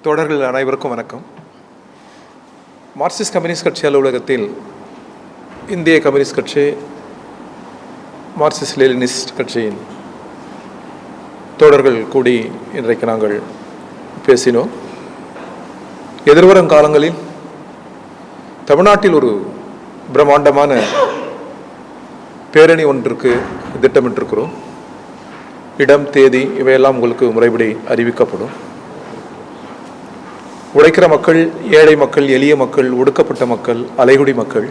தோழர்கள் அனைவருக்கும் வணக்கம். மார்க்சிஸ்ட் கம்யூனிஸ்ட் கட்சி அலுவலகத்தில் இந்திய கம்யூனிஸ்ட் கட்சி, மார்க்சிஸ்ட் லெனினிஸ்ட் கட்சியின் தோழர்கள் கூடி இன்றைக்கு நாங்கள் பேசினோம். எதிர்வரும் காலங்களில் தமிழ்நாட்டில் ஒரு பிரம்மாண்டமான பேரணி ஒன்றுக்கு திட்டமிட்டிருக்கிறோம். இடம், தேதி இவையெல்லாம் உங்களுக்கு முறைப்படி அறிவிக்கப்படும். உழைக்கிற மக்கள், ஏழை மக்கள், எளிய மக்கள், ஒடுக்கப்பட்ட மக்கள், அலைகுடி மக்கள்,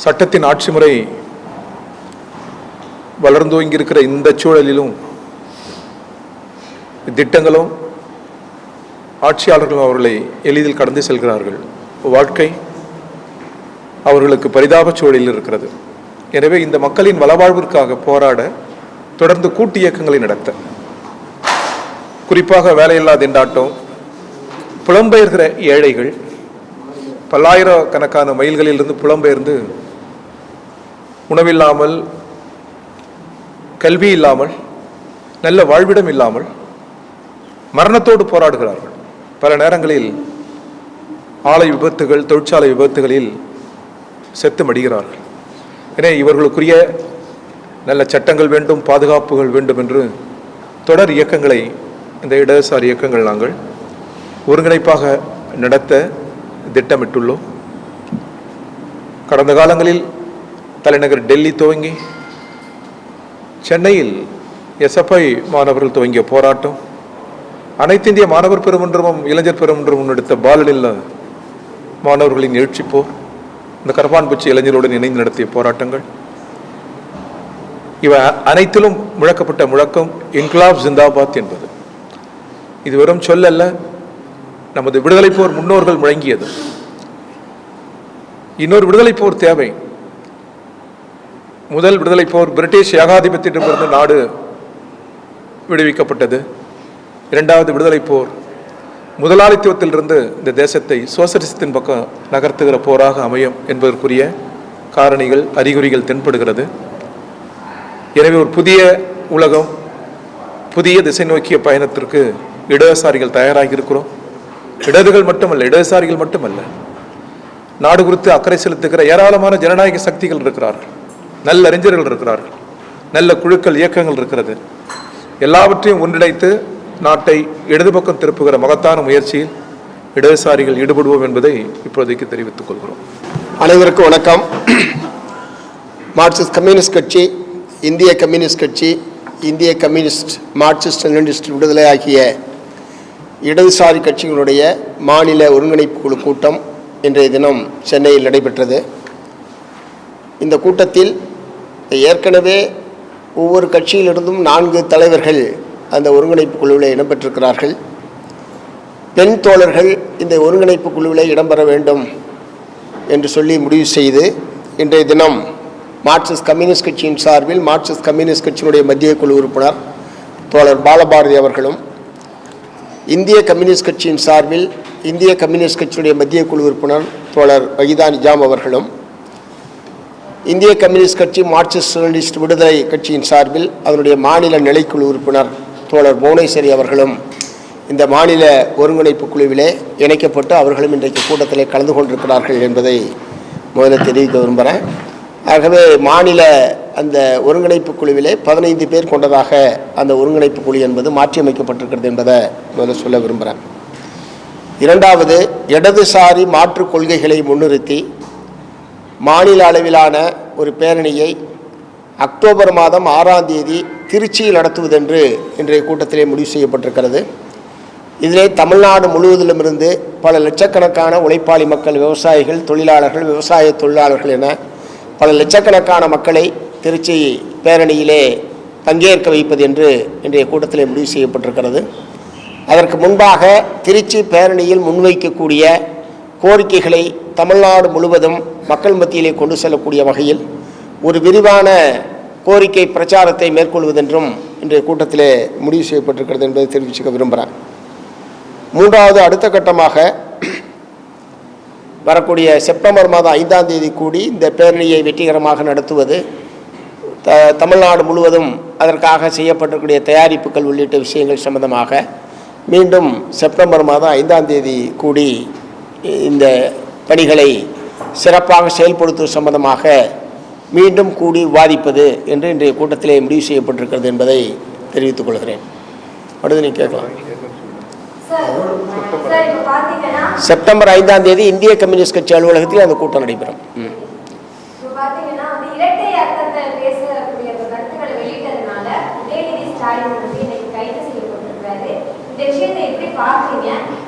சட்டத்தின் ஆட்சி முறை வளர்ந்தோங்கியிருக்கிற இந்த சூழலிலும் திட்டங்களும் ஆட்சியாளர்களும் அவர்களை எளிதில் கடந்து செல்கிறார்கள். வாழ்க்கை அவர்களுக்கு பரிதாப சூழலில் இருக்கிறது. எனவே இந்த மக்களின் வளவாழ்விற்காக போராட தொடர்ந்து கூட்டு இயக்கங்களை நடத்த, குறிப்பாக வேலையில்லா திண்டாட்டம், புலம்பெயர்கிற ஏழைகள், பல்லாயிரக்கணக்கான மைல்களிலிருந்து புலம்பெயர்ந்து உணவில்லாமல், கல்வி இல்லாமல், நல்ல வாழ்விடம் இல்லாமல் மரணத்தோடு போராடுகிறார்கள். பல நேரங்களில் ஆலை விபத்துகள், தொழிற்சாலை விபத்துகளில் செத்து மடிகிறார்கள். எனவே இவர்களுக்குரிய நல்ல சட்டங்கள் வேண்டும், பாதுகாப்புகள் வேண்டும் என்று தொடர் இயக்கங்களை, இந்த இடதுசாரி இயக்கங்கள் நாங்கள் ஒருங்கிணைப்பாக நடத்த திட்டமிட்டுள்ளோம். கடந்த காலங்களில் தலைநகர் டெல்லி துவங்கி சென்னையில் எஸ்எஃப்ஐ மாணவர்கள் துவங்கிய போராட்டம், அனைத்து இந்திய மாணவர் பெருமன்றமும் இளைஞர் பெருமன்றம் முன்னெடுத்த பாலனில் மாணவர்களின் எழுச்சிப்போர், இந்த கரப்பான்பூச்சி இளைஞருடன் இணைந்து நடத்திய போராட்டங்கள், இவை அனைத்திலும் முழக்கப்பட்ட முழக்கம் இன்குலாப் ஜிந்தாபாத் என்பது. இது வெறும் சொல்லல்ல, நமது விடுதலை போர் முன்னோர்கள் முழங்கியது. இன்னொரு விடுதலை போர் தேவை. முதல் விடுதலை போர் பிரிட்டிஷ் ஏகாதிபத்தியத்திலிருந்து நாடு விடுவிக்கப்பட்டது. இரண்டாவது விடுதலை போர் முதலாளித்துவத்திலிருந்து இந்த தேசத்தை சோசலிசத்தின் பக்கம் நகர்த்துகிற போராக அமையும் என்பதற்குரிய காரணிகள், அறிகுறிகள் தென்படுகிறது. எனவே ஒரு புதிய உலகம், புதிய திசை நோக்கிய பயணத்திற்கு இடதுசாரிகள் தயாராகி இருக்கிறோம். இடதுகள் மட்டுமல்ல, இடதுசாரிகள் மட்டுமல்ல, நாடு குறித்து அக்கறை செலுத்துகிற ஏராளமான ஜனநாயக சக்திகள் இருக்கிறார்கள், நல்ல அறிஞர்கள் இருக்கிறார்கள், நல்ல குழுக்கள், இயக்கங்கள் இருக்கிறது. எல்லாவற்றையும் ஒன்றிணைத்து நாட்டை இடது பக்கம் திருப்புகிற மகத்தான முயற்சியில் இடதுசாரிகள் ஈடுபடுவோம் என்பதை இப்போதைக்கு தெரிவித்துக் கொள்கிறோம். அனைவருக்கும் வணக்கம். மார்க்சிஸ்ட் கம்யூனிஸ்ட் கட்சி, இந்திய கம்யூனிஸ்ட் கட்சி, இந்திய கம்யூனிஸ்ட், மார்க்சிஸ்ட் லெனினிஸ்ட் விடுதலை ஆகிய இடதுசாரி கட்சிகளுடைய மாநில ஒருங்கிணைப்பு குழு கூட்டம் இன்றைய தினம் சென்னையில் நடைபெற்றது. இந்த கூட்டத்தில் ஏற்கனவே ஒவ்வொரு கட்சியிலிருந்தும் 4 தலைவர்கள் அந்த ஒருங்கிணைப்பு குழுவில் இடம்பெற்றிருக்கிறார்கள். பெண் தோழர்கள் இந்த ஒருங்கிணைப்பு குழுவில் இடம்பெற வேண்டும் என்று சொல்லி முடிவு செய்து இன்றைய தினம் மார்க்சிஸ்ட் கம்யூனிஸ்ட் கட்சியின் சார்பில் மார்க்சிஸ்ட் கம்யூனிஸ்ட் கட்சியினுடைய மத்திய குழு உறுப்பினர் தோழர் பாலபாரதி அவர்களும், இந்திய கம்யூனிஸ்ட் கட்சியின் சார்பில் இந்திய கம்யூனிஸ்ட் கட்சியினுடைய மத்திய குழு உறுப்பினர் தோழர் வஹீதா நிஜாம் அவர்களும், இந்திய கம்யூனிஸ்ட் கட்சி மார்க்சிஸ்ட் லெனினிஸ்ட் விடுதலை கட்சியின் சார்பில் அதனுடைய மாநில நிலைக்குழு உறுப்பினர் தோழர் புவனேஸ்வரி அவர்களும் இந்த மாநில ஒருங்கிணைப்பு குழுவிலே இணைக்கப்பட்டு அவர்களும் இன்றைக்கு கூட்டத்திலே கலந்து கொண்டிருக்கிறார்கள் என்பதை முதல்ல தெரிவிக்க விரும்புகிறேன். ஆகவே மாநில அந்த ஒருங்கிணைப்பு குழுவிலே 15 பேர் கொண்டதாக அந்த ஒருங்கிணைப்பு குழு என்பது மாற்றியமைக்கப்பட்டிருக்கிறது என்பதை முதல்ல சொல்ல விரும்புகிறேன். இரண்டாவது, இடதுசாரி மாற்றுக் கொள்கைகளை முன்னிறுத்தி மாநில அளவிலான ஒரு பேரணியை அக்டோபர் மாதம் 6ஆம் தேதி திருச்சியில் நடத்துவதென்று இன்றைய கூட்டத்திலே முடிவு செய்யப்பட்டிருக்கிறது. இதிலே தமிழ்நாடு முழுவதிலுமிருந்து பல லட்சக்கணக்கான உழைப்பாளி மக்கள், விவசாயிகள், தொழிலாளர்கள், விவசாய தொழிலாளர்கள் என பல லட்சக்கணக்கான மக்களை திருச்சி பேரணியிலே பங்கேற்க வைப்பது என்று இன்றைய கூட்டத்திலே முடிவு செய்யப்பட்டிருக்கிறது. அதற்கு முன்பாக திருச்சி பேரணியில் முன்வைக்கக்கூடிய கோரிக்கைகளை தமிழ்நாடு முழுவதும் மக்கள் மத்தியிலே கொண்டு செல்லக்கூடிய வகையில் ஒரு விரிவான கோரிக்கை பிரச்சாரத்தை மேற்கொள்வதென்றும் இன்றைய கூட்டத்திலே முடிவு செய்யப்பட்டிருக்கிறது என்பதை தெரிவிச்சுக்க விரும்புகிறேன். மூன்றாவது, அடுத்த கட்டமாக வரக்கூடிய செப்டம்பர் மாதம் 5ஆம் தேதி கூடி இந்த பேரணியை வெற்றிகரமாக நடத்துவது, தமிழ்நாடு முழுவதும் அதற்காக செய்யப்பட்டிருக்கூடிய தயாரிப்புகள் உள்ளிட்ட விஷயங்கள் சம்பந்தமாக மீண்டும் செப்டம்பர் மாதம் 5ஆம் தேதி கூடி இந்த பணிகளை சிறப்பாக செயல்படுத்துவது சம்பந்தமாக மீண்டும் கூடி விவாதிப்பது என்று இன்றைய கூட்டத்திலே முடிவு செய்யப்பட்டிருக்கிறது என்பதை தெரிவித்துக் கொள்கிறேன். அடுத்து நீ கேட்கலாம். செப்டம்பர் 5ஆம் தேதி இந்திய கம்யூனிஸ்ட் கட்சி அலுவலகத்தில் அந்த கூட்டம் நடைபெறும்.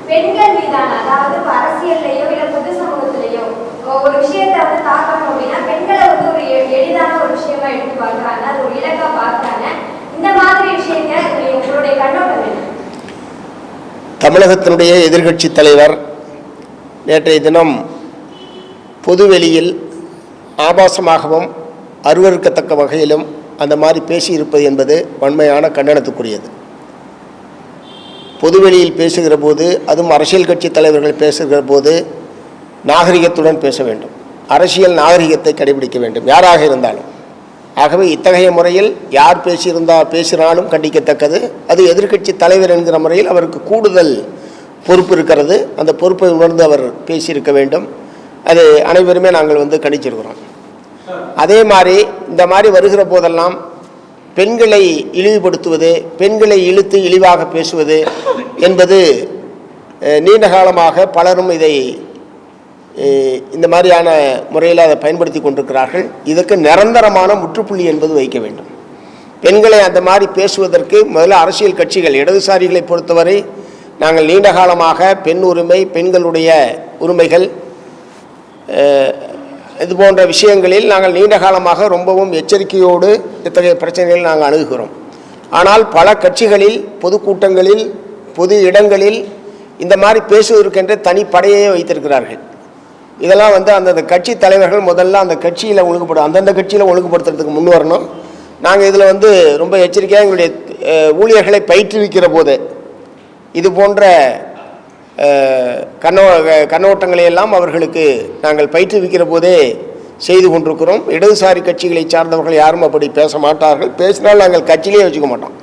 பெண்கள் மீதான, அதாவது அரசியல்லையோ இல்ல பொது சமூகத்திலேயோ ஒரு விஷயத்தை தாக்கணும் அப்படின்னா பெண்களை ஒரு எளிதான ஒரு விஷயமா எடுத்து பார்க்கறாங்க, அது ஒரு இலக்கா பார்க்கறாங்க. இந்த மாதிரி விஷயங்களை உங்களுடைய கண்ணோட்டம் என்ன? தமிழகத்தினுடைய எதிர்க்கட்சி தலைவர் நேற்றைய தினம் பொதுவெளியில் ஆபாசமாகவும் அருவருக்கத்தக்க வகையிலும் அந்த மாதிரி பேசியிருப்பது என்பது வன்மையான கண்டனத்துக்குரியது. பொதுவெளியில் பேசுகிற போது, அதுவும் அரசியல் கட்சி தலைவர்கள் பேசுகிற போது நாகரிகத்துடன் பேச வேண்டும். அரசியல் நாகரிகத்தை கடைபிடிக்க வேண்டும், யாராக இருந்தாலும். ஆகவே இத்தகைய முறையில் யார் பேசினாலும் கண்டிக்கத்தக்கது. அது எதிர்க்கட்சி தலைவர் என்கிற முறையில் அவருக்கு கூடுதல் பொறுப்பு இருக்கிறது. அந்த பொறுப்பை உணர்ந்து அவர் பேசியிருக்க வேண்டும். அது அனைவருமே நாங்கள் கண்டிச்சிருக்கிறோம். அதே மாதிரி இந்த மாதிரி வருகிற போதெல்லாம் பெண்களை இழிவுபடுத்துவது, பெண்களை இழுத்து இழிவாக பேசுவது என்பது நீண்ட காலமாக பலரும் இதை இந்த மாதிரியான முறையில் அதை பயன்படுத்தி கொண்டிருக்கிறார்கள். இதுக்கு நிரந்தரமான முற்றுப்புள்ளி என்பது வைக்க வேண்டும். பெண்களை அந்த மாதிரி பேசுவதற்கு முதல்ல அரசியல் கட்சிகள், இடதுசாரிகளை பொறுத்தவரை நாங்கள் நீண்ட காலமாக பெண் உரிமை, பெண்களுடைய உரிமைகள் இது போன்ற விஷயங்களில் நாங்கள் நீண்ட காலமாக ரொம்பவும் எச்சரிக்கையோடு இத்தகைய பிரச்சனைகளை நாங்கள் அணுகுகிறோம். ஆனால் பல கட்சிகளில், பொதுக்கூட்டங்களில், பொது இடங்களில் இந்த மாதிரி பேசுவதற்கென்று தனி படையே வைத்திருக்கிறார்கள். இதெல்லாம் அந்தந்த கட்சி தலைவர்கள் முதல்ல அந்த கட்சியில் அந்தந்த கட்சியில் ஒழுங்குபடுத்துறதுக்கு முன் வரணும். நாங்கள் இதில் ரொம்ப எச்சரிக்கையாக எங்களுடைய ஊழியர்களை பயிற்றுவிக்கிற போது இது போன்ற கண்ணோட்டங்களை எல்லாம் அவர்களுக்கு நாங்கள் பயிற்றுவிக்கிற போதே செய்து கொண்டிருக்கிறோம். இடதுசாரி கட்சிகளை சார்ந்தவர்கள் யாரும் அப்படி பேச மாட்டார்கள். பேசினால் நாங்கள் கட்சியிலே வச்சுக்க மாட்டோம்.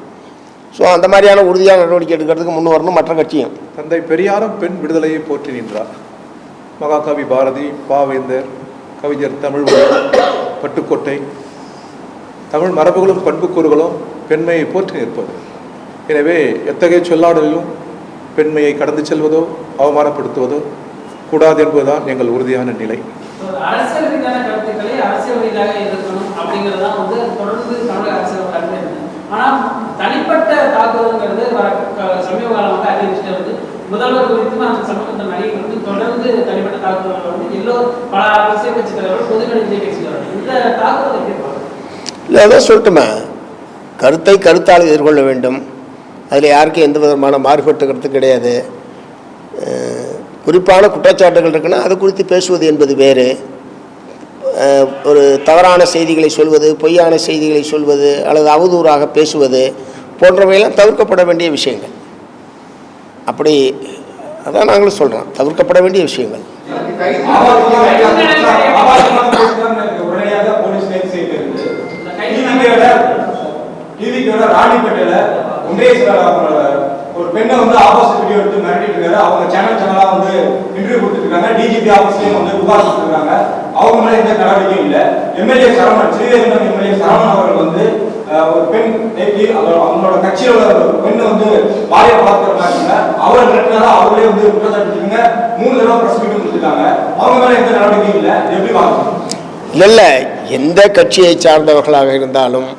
ஸோ அந்த மாதிரியான உறுதியான நடவடிக்கை எடுக்கிறதுக்கு முன் வரணும். மற்ற கட்சியும் தந்தை பெரியாரும் பெண் விடுதலையை போற்றி நின்றார். மகாகவி பாரதி, பாவேந்தர், கவிஞர் தமிழ்மொழி, பட்டுக்கோட்டை, தமிழ் மரபுகளும் பண்புக்கூறுகளும் பெண்மையை போற்றி நிற்பது. எனவே எத்தகைய சொல்லாடலிலும் பெண்மையை கடந்து செல்வதோ அவமானப்படுத்துவதோ கூடாது என்பதுதான் எங்கள் உறுதியான நிலை. அரசியல் ரீதியான கருத்துக்களை அரசியல் ரீதியாக எதிர்க்கணும் அப்படிங்கிறதான் தொடர்ந்து தமிழக அரசியல். ஆனால் தனிப்பட்ட தாக்குதல்ங்கிறது சமீப காலமாக அதிகரிச்சுட்டு முதல்வர் குறித்தும் அந்த சமூகத்தில் நிறைய தொடர்ந்து தனிப்பட்ட தாக்குதல்கள் பல அரசியல் கட்சி தலைவர்கள் பொதுநடையிலே பேசுகிறார்கள். இந்த தாக்குதல் எப்படி பார்க்கணும்? இல்லை, அதான் சொல்லட்டுமே, கருத்தை கருத்தால் எதிர்கொள்ள வேண்டும். அதில் யாருக்கும் எந்த விதமான மாறுபட்ட கருத்து கிடையாது. குறிப்பான குற்றச்சாட்டுகள் இருக்குன்னா அது குறித்து பேசுவது என்பது வேறு. ஒரு தவறான செய்திகளை சொல்வது, பொய்யான செய்திகளை சொல்வது அல்லது அவதூறாக பேசுவது போன்றவையெல்லாம் தவிர்க்கப்பட வேண்டிய விஷயங்கள். அப்படி அதான் நாங்களும் சொல்கிறோம், தவிர்க்கப்பட வேண்டிய விஷயங்கள். ராணிப்பேட்டையில ஒரு பெண்ணை ஆபாச வீடியோ எடுத்து மிரட்டிட்டு இருக்காரு. அவங்க சேனலா இன்டர்வியூ கொடுத்துட்டு இருக்காங்க. டிஜிபி ஆபீஸ்லயும் புகார் கொடுத்துருக்காங்க. அவங்க மேல எந்த நடவடிக்கையும் இல்லை. எம்எல்ஏ சரவணன், ஸ்ரீரங்கம் எம்எல்ஏ சரவணன் அவர்கள் ஒரு பெண் அவங்களோட கட்சியோட பெண்ணு பாலிய பார்த்துருக்காங்க. அவரை மிரட்டினால அவங்களே குற்றச்சாட்டுங்க 3 தடவை பிரஸ் மீட் கொடுத்துருக்காங்க. அவங்க மேல எந்த நடவடிக்கையும் இல்லை. எப்படி பார்க்கணும்? இல்லை, எந்த கட்சியை சார்ந்தவர்களாக இருந்தாலும்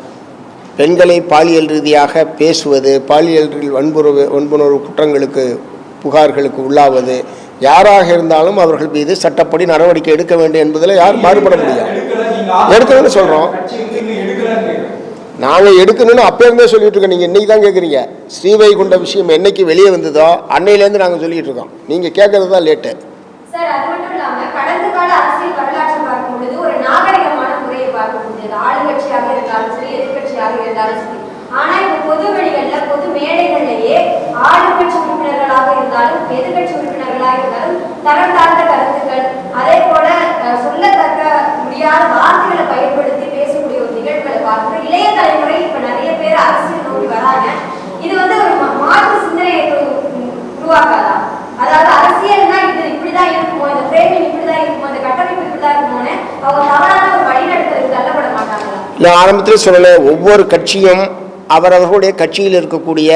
பெண்களை பாலியல் ரீதியாக பேசுவது, பாலியல் வன்புணர்வு குற்றங்களுக்கு புகார்களுக்கு உள்ளாவது யாராக இருந்தாலும் அவர்கள் மீது சட்டப்படி நடவடிக்கை எடுக்க வேண்டும் என்பதில் யாரும் மாறுபட முடியாது. எடுக்கணும்னு சொல்கிறோம். நாங்கள் எடுக்கணும்னு அப்போ இருந்தே சொல்லிட்டு இருக்கோம். நீங்கள் இன்னைக்கு தான் கேட்குறீங்க. ஸ்ரீவைகுண்ட விஷயம் என்னைக்கு வெளியே வந்ததோ அன்னையிலேருந்து நாங்கள் சொல்லிட்டு இருக்கோம். நீங்கள் கேட்கறது தான் லேட்டு. சார், அது மட்டும் இல்லாமல் கடந்த கால அரசியல் வரலாற்றை பார்க்கும் பொழுது ஒரு நாகரிகமான முறையை பார்க்க முடியாது. ஆளுங்கட்சியாக இருந்தாலும் சரி, எதிர்கட்சியாக இருந்தாலும் சரி. ஆனா இப்ப பொது வெளிகள்ல, பொது மேடைகள்லயே ஆளுங்கட்சி உறுப்பினர்களாக இருந்தாலும் எதிர்கட்சி உறுப்பினர்களாக இருந்தாலும் தரம் தாழ்ந்த கருத்துக்கள், அதே போல சொல்லத்தக்க முடியாத வார்த்தைகளை பயன்படுத்தி பேசக்கூடிய ஒரு நிகழ்வுகளை பார்க்கிறோம். இளைய தலைமுறை இப்ப நிறைய பேர் அரசியல் நோக்கி வராங்க. இது ஒரு மாற்று சிந்தனையை உருவாக்காதா? அதாவது அரசியல்னா இது இப்படிதான் இருக்குமோ, இந்த ஃப்ரேமிங் இப்படிதான் இருக்குமோ, இந்த கட்டமைப்பு இப்படிதான் இருக்குமோன்னு அவங்க தவறான ஒரு வழிநடத்தலுக்கு தள்ளப்பட மாட்டாங்களா? இல்லை, ஆரம்பத்தில் சொல்லலை, ஒவ்வொரு கட்சியும் அவரவர்களுடைய கட்சியில் இருக்கக்கூடிய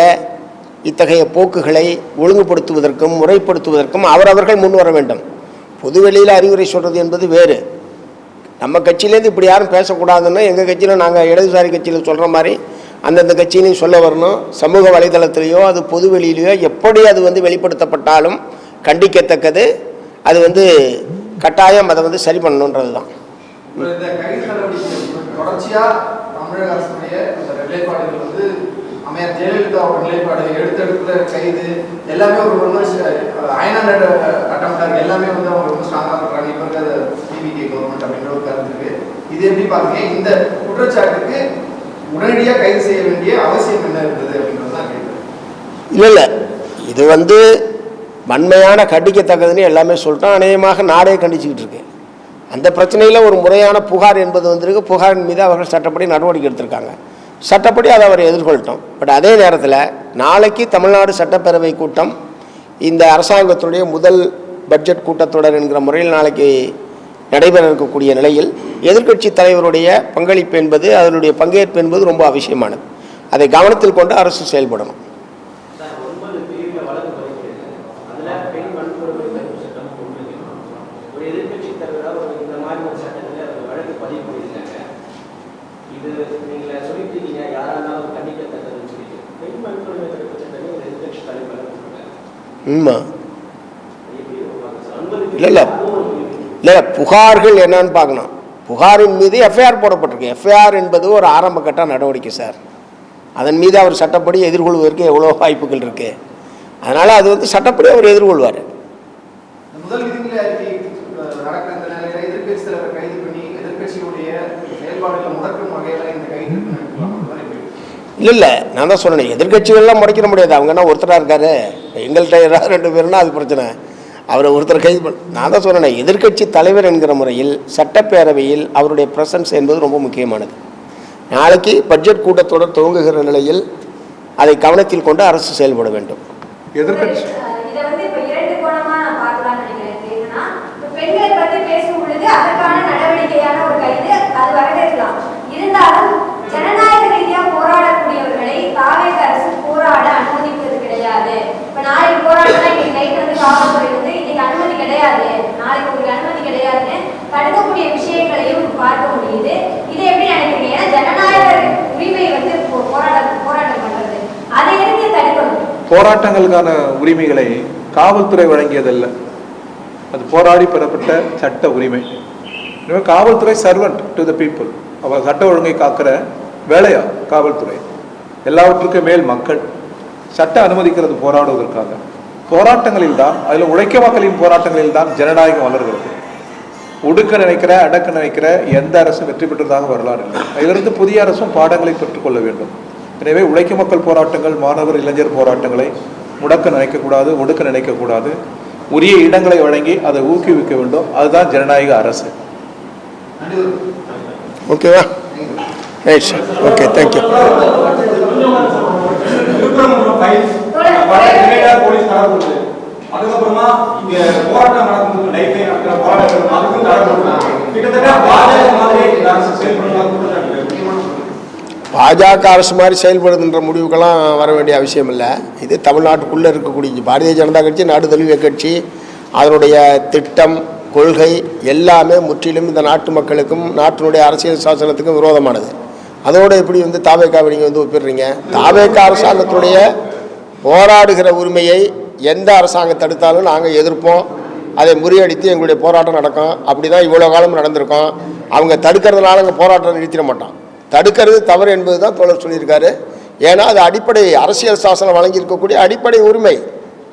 இத்தகைய போக்குகளை ஒழுங்குபடுத்துவதற்கும் முறைப்படுத்துவதற்கும் அவரவர்கள் முன் வர வேண்டும். பொதுவெளியில் அறிவுரை சொல்கிறது என்பது வேறு. நம்ம கட்சியிலேருந்து இப்படி யாரும் பேசக்கூடாதுன்னு எங்கள் கட்சியில் நாங்கள் இடதுசாரி கட்சியில் சொல்கிற மாதிரி அந்தந்த கட்சியிலையும் சொல்ல வரணும். சமூக வலைதளத்திலேயோ அது பொதுவெளியிலையோ எப்படி அது வெளிப்படுத்தப்பட்டாலும் கண்டிக்கத்தக்கது. அது கட்டாயம் அதை சரி பண்ணணுன்றது தான். இந்த கைது நடவடிக்கை தொடர்ச்சியாக தமிழக அரசுடைய நிலைப்பாடுகள் அம்மையார் ஜெயலலிதா அவர்கள் நிலைப்பாடு, எடுத்தெடுப்புல கைது எல்லாமே ஒரு அயனான அட்டம்ப்டாக எல்லாமே அவங்க ரொம்ப ஸ்ட்ராங்காக பண்ணுறாங்க. இப்போ இருக்கிற டிவிகே கவர்மெண்ட் அப்படின்ற ஒரு கருத்து இருக்கு. இது எப்படி பாருங்க, இந்த குற்றச்சாட்டுக்கு உடனடியாக கைது செய்ய வேண்டிய அவசியம் என்ன இருந்தது அப்படின்றது தான் கேட்குறேன். இல்லை, இது வன்மையான கண்டிக்கத்தக்கதுன்னு எல்லாமே சொல்லிட்டோம். அநேகமாக நாடே கண்டிச்சுக்கிட்டு இருக்கு. அந்த பிரச்சனையில் ஒரு முறையான புகார் என்பது வந்திருக்கு. புகாரின் மீது அவர்கள் சட்டப்படி நடவடிக்கை எடுத்திருக்காங்க. சட்டப்படி அதை அவர் எதிர்கொள்ளட்டும். பட் அதே நேரத்தில் நாளைக்கு தமிழ்நாடு சட்டப்பேரவை கூட்டம் இந்த அரசாங்கத்தினுடைய முதல் பட்ஜெட் கூட்டத்தொடர் என்கிற முறையில் நாளைக்கு நடைபெற இருக்கக்கூடிய நிலையில் எதிர்க்கட்சி தலைவருடைய பங்களிப்பு என்பது, அதனுடைய பங்கேற்பு என்பது ரொம்ப அவசியமானது. அதை கவனத்தில் கொண்டு அரசு செயல்படணும். இல்லை, புகார்கள் என்னன்னு பார்க்கணும். புகாரின் மீது எஃப்ஐஆர் போடப்பட்டிருக்கு. எஃப்ஐஆர் என்பது ஒரு ஆரம்ப கட்ட நடவடிக்கை சார். அதன் மீது அவர் சட்டப்படி எதிர்கொள்வதற்கு எவ்வளோ வாய்ப்புகள் இருக்கு. அதனால அது சட்டப்படி அவர் எதிர்கொள்வார். முதல் விதிகளை நடக்கிற இந்த நிலையில எதிர்கட்சி தலைவர் கைது பண்ணி எதிர்கட்சியுடைய செயல்பாடுகளை முடக்கும் வகையில இந்த கைது இல்லை, நான் தான் சொன்னேன், எதிர்கட்சிகள்லாம் முடைக்கிற முடியாது. அவங்கன்னா ஒருத்தராக இருக்காரு, எங்கள்கிட்ட யாராவது 2 பேருனா அது பிரச்சனை. அவரை ஒருத்தர் கைது பண்ண, நான் தான் சொன்னேன், எதிர்கட்சி தலைவர் என்கிற முறையில் சட்டப்பேரவையில் அவருடைய பிரசன்ஸ் என்பது ரொம்ப முக்கியமானது. நாளைக்கு பட்ஜெட் கூட்டத்தொடர் துவங்குகிற நிலையில் அதை கவனத்தில் கொண்டு அரசு செயல்பட வேண்டும். எதிர்கட்சி இப்ப 2 கோணமா நான் பார்க்கலாம்னு நினைக்கிறேன். என்னன்னா, பெண்கள் பற்றி பேசும் பொழுது அதற்கான நடவடிக்கையான ஒரு கைது அது வரவேற்கலாம். இருந்தாலும் ஜனநாயக ரீதியா போராடக்கூடியவர்களை தாவேக அரசு போராட அனுமதிப்பது கிடையாது. இப்ப நாளைக்கு போராடினா இன்னைக்கு நைட் காவல்துறை இன்னைக்கு அனுமதி கிடையாது, நாளைக்கு உங்களுக்கு அனுமதி கிடையாதுன்னு தடுக்கக்கூடிய விஷயங்களையும் பார்க்க முடியுது. இது எப்படி நினைக்கிறீங்க? ஏன்னா ஜனநாயக உரிமை போராட்டம் பண்றது, அதை எதுக்கு தடுக்கணும்? போராட்டங்களுக்கான உரிமைகளை காவல்துறை வழங்கியதல்ல, அது போராடி பெறப்பட்ட சட்ட உரிமை. காவல்துறை சர்வெண்ட் டு த பீப்புள். அவர் சட்ட ஒழுங்கை காக்கிற வேலையா காவல்துறை? எல்லாவற்றுக்கும் மேல் மக்கள். சட்ட அனுமதிக்கிறது போராடுவதற்காக. போராட்டங்களில் தான், அதில் உழைக்க மக்களின் போராட்டங்களில் தான் ஜனநாயகம் வளர்கிறது. ஒடுக்க நினைக்கிற, அடக்க நினைக்கிற எந்த அரசும் வெற்றி பெற்றதாக வரலாறு இல்லை. அதிலிருந்து புதிய அரசும் பாடங்களை பெற்றுக்கொள்ள வேண்டும். எனவே உழைக்க மக்கள் போராட்டங்கள், மாணவர் இளைஞர் போராட்டங்களை முடக்க நினைக்கக்கூடாது, ஒடுக்க நினைக்கக்கூடாது. உரிய இடங்களை வழங்கி அதை ஊக்குவிக்க வேண்டும். அதுதான் ஜனநாயக அரசு. ஓகேவா? Right sir. Okay, thank you. அதுக்கப்புறமா இங்க போராட்டம் நடக்கும்போது லைஃபை நடக்கிற போராட்டம் அதுக்கும் தரப்படுறாங்க. கிட்டத்தட்ட பாஜக மாதிரி அரசு செயல்படுறாங்க. பாஜக அரசு மாதிரி செயல்படுதுன்ற முடிவுக்கெல்லாம் வர வேண்டிய அவசியம் இல்லை. இது தமிழ்நாட்டுக்குள்ளே இருக்கக்கூடிய பாரதிய ஜனதா கட்சி, நாடு தழுவிய கட்சி, அதனுடைய திட்டம், கொள்கை எல்லாமே முற்றிலும் இந்த நாட்டு மக்களுக்கும் நாட்டினுடைய அரசியல் சாசனத்துக்கும் விரோதமானது. அதோடு எப்படி தாவேக்காவை நீங்கள் ஒப்பிடுறீங்க? தாவேக்கா அரசாங்கத்துடைய போராடுகிற உரிமையை எந்த அரசாங்கம் தடுத்தாலும் நாங்கள் எதிர்ப்போம். அதை முறியடித்து எங்களுடைய போராட்டம் நடக்கும். அப்படி தான் இவ்வளோ காலம் நடந்திருக்கோம். அவங்க தடுக்கிறதுனால அங்கே போராட்டம் நிறுத்திட மாட்டோம். தடுக்கிறது தவறு என்பது தான் தோழர் சொல்லியிருக்காரு. ஏன்னா அது அடிப்படை அரசியல் சாசனம் வழங்கியிருக்கக்கூடிய அடிப்படை உரிமை.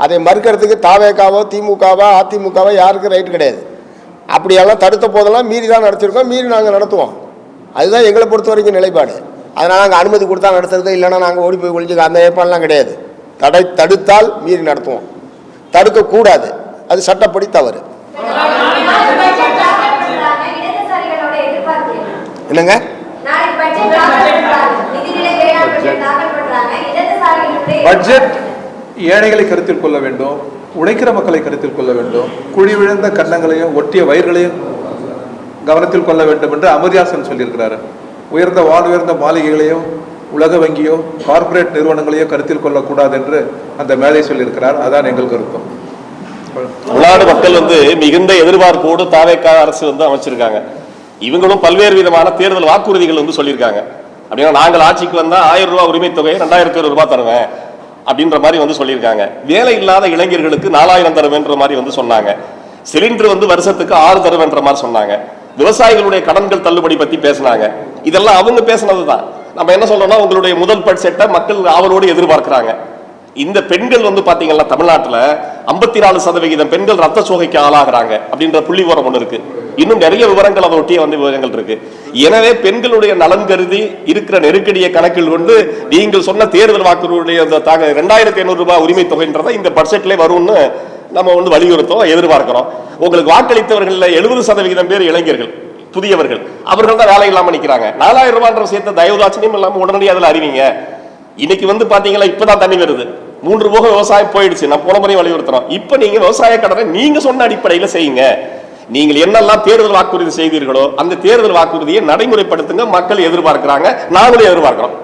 அதை மறுக்கிறதுக்கு தாவேக்காவோ திமுகவோ அதிமுகவோ யாருக்கும் ரைட்டு கிடையாது. அப்படியெல்லாம் தடுத்த போதெல்லாம் மீறி தான் நடத்திருக்கோம், மீறி நாங்கள் நடத்துவோம். அதுதான் எங்களை பொறுத்த வரைக்கும் நிலைப்பாடு. அதனால் நாங்கள் அனுமதி கொடுத்தா நடத்துறது, இல்லைன்னா நாங்கள் ஓடி போய் ஒழிஞ்சுக்க அந்த ஏற்பாடுலாம் கிடையாது. தடுத்தால் மீறி நடத்துவோம், தடுக்கக்கூடாது. அது சட்டப்படி தவறு. என்னங்க? ஏழைகளை கருத்தில் கொள்ள வேண்டும், உழைக்கிற மக்களை கருத்தில் கொள்ள வேண்டும், குழி விழுந்த கன்னங்களையும் ஒட்டிய வயிறுகளையும் கவனத்தில் கொள்ள வேண்டும் என்று அமர்த்தியாசன் சொல்லியிருக்கிறாரு. உயர்ந்த மாளிகைகளையும் உலக வங்கியோ கார்ப்பரேட் நிறுவனங்களையோ கருத்தில் கொள்ளக்கூடாது என்று அந்த மேதை சொல்லியிருக்கிறார். அதான் எங்கள் கருத்தம். தமிழ்நாடு மக்கள் மிகுந்த எதிர்பார்ப்போடு தாவேக்கா அரசு அமைச்சிருக்காங்க. இவங்களும் பல்வேறு விதமான தேர்தல் வாக்குறுதிகள் சொல்லியிருக்காங்க. அப்படின்னா நாங்கள் ஆட்சிக்கு வந்தா 1000 ரூபாய் உரிமை தொகையை 2000 ரூபாய் தருவேன் அப்படின்ற மாதிரி சொல்லியிருக்காங்க. வேலை இல்லாத இளைஞர்களுக்கு 4000 தருவேன்ற மாதிரி சொன்னாங்க. சிலிண்டர் வருஷத்துக்கு 6 தருவேன்ற மாதிரி சொன்னாங்க. விவசாயிகளுடைய கடன்கள் தள்ளுபடி பத்தி பேசினாங்க. இதெல்லாம் அவங்க பேசினதுதான். நம்ம என்ன சொல்றோம்னா, உங்களுடைய முதல் பட்ஜெட்டை மக்கள் அவரோடு எதிர்பார்க்கிறாங்க. இந்த பெண்கள் பாத்தீங்கன்னா தமிழ்நாட்டில் 54% பெண்கள் ரத்த சோகைக்கு ஆளாகிறாங்க அப்படின்ற புள்ளி விவரம் ஒன்று இருக்கு. இன்னும் நிறைய விவரங்கள் அதை ஒட்டிய விவரங்கள் இருக்கு. எனவே பெண்களுடைய நலன் கருதி இருக்கிற நெருக்கடியை கணக்கில் கொண்டு நீங்கள் சொன்ன தேர்தல் வாக்குறுதியுடைய 2500 ரூபாய் உரிமை தொகைன்றதை இந்த பட்ஜெட்ல வரும்னு நம்ம வலியுறுத்தோம், எதிர்பார்க்கிறோம். உங்களுக்கு வாக்களித்தவர்கள் 70% பேர் இளைஞர்கள், புதியவர்கள். அவர்கள் தான் வேலை இல்லாம நிக்கிறாங்க. 4000 ரூபாய் விஷயத்தை தயவுதாட்சியம் இல்லாம உடனடியாக அதில் அறிவிங்க. இன்னைக்கு பாத்தீங்கன்னா இப்பதான் தண்ணி வருது, 3 போக விவசாயம் போயிடுச்சு. நான் போன முறையும் வலியுறுத்துறோம். இப்ப நீங்க விவசாய கடனை நீங்க சொன்ன அடிப்படையில் செய்யுங்க. நீங்கள் என்னெல்லாம் தேர்தல் வாக்குறுதி செய்தீர்களோ அந்த தேர்தல் வாக்குறுதியை நடைமுறைப்படுத்துங்க. மக்கள் எதிர்பார்க்கிறாங்க, நாங்களும் எதிர்பார்க்கிறோம்.